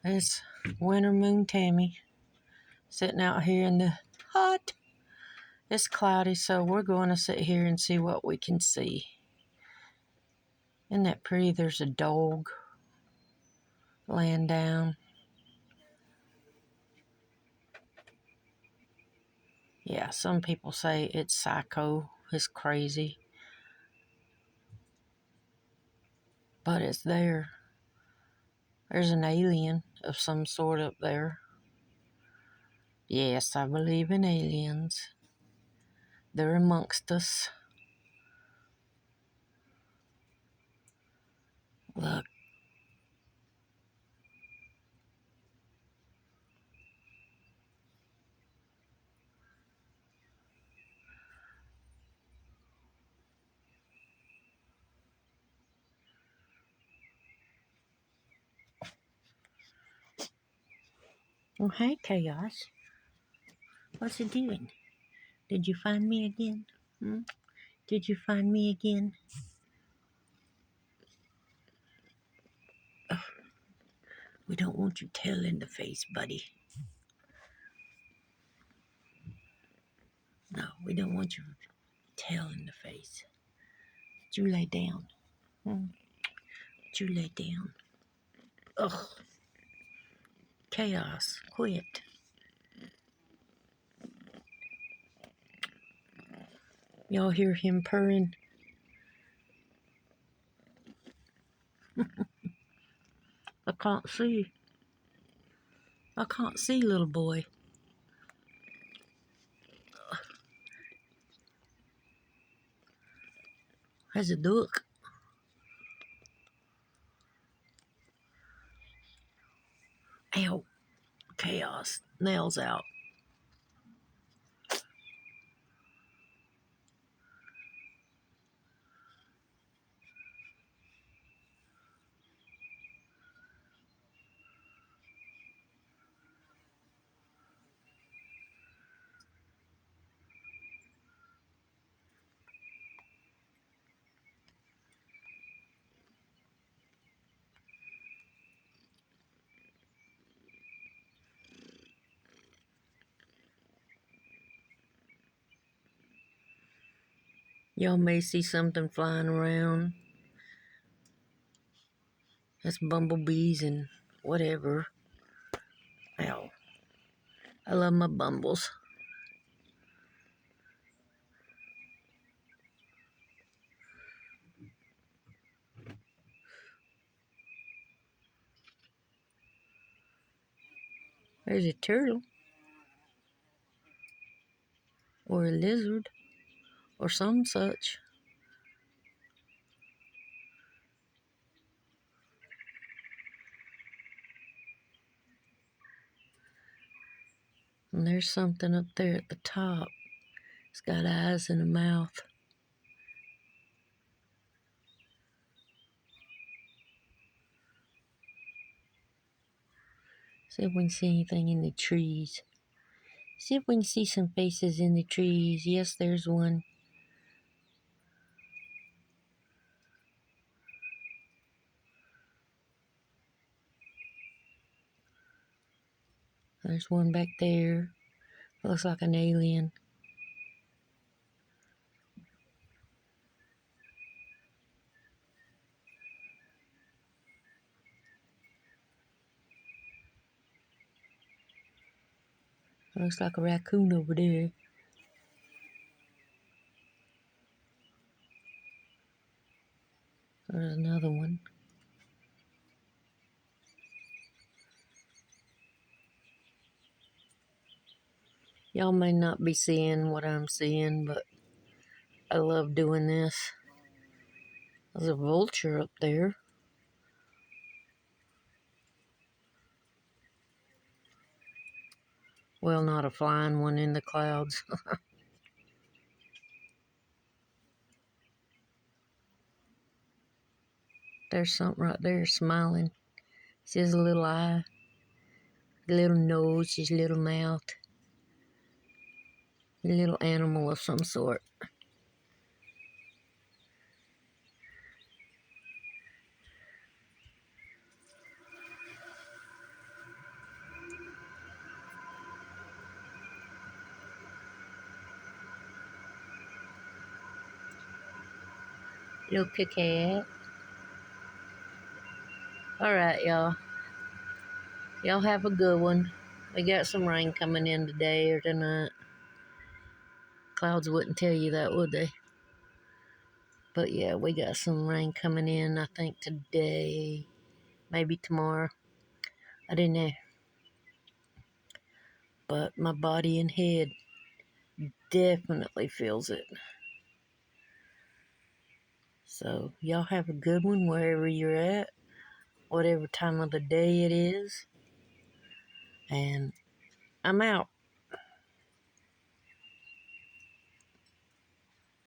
It's Winter Moon Tammy sitting out here in the hot. It's cloudy, so we're going to sit here and see what we can see. Isn't that pretty? There's a dog laying down. Yeah, some people say it's psycho. It's crazy. But it's there. There's an alien of some sort up there. Yes, I believe in aliens. They're amongst us. Look. Oh, hey, Chaos. What's it doing? Did you find me again? Hmm? Did you find me again? Oh, we don't want you tail in the face, buddy. No, we don't want you tail in the face. You lay down. Hmm? You lay down. Ugh. Chaos. Quit. Y'all hear him purring? I can't see. I can't see, little boy. There's a duck. Ow. Chaos. Nails out. Y'all may see something flying around. That's bumblebees and whatever. Ow. I love my bumbles. There's a turtle. Or a lizard. Or some such. And there's something up there at the top. It's got eyes and a mouth. See if we can see anything in the trees. See if we can see some faces in the trees. Yes, there's one. There's one back there. Looks like an alien. Looks like a raccoon over there. There's another one. Y'all may not be seeing what I'm seeing, but I love doing this. There's a vulture up there. Well, not a flying one in the clouds. There's something right there smiling. See his little eye, little nose, his little mouth. A little animal of some sort. Look at cat. Alright, y'all. Y'all have a good one. We got some rain coming in today or tonight. Clouds wouldn't tell you that, would they? But yeah, we got some rain coming in, I think today, maybe tomorrow. I don't know. But my body and head definitely feels it. So y'all have a good one wherever you're at, whatever time of the day it is. And I'm out.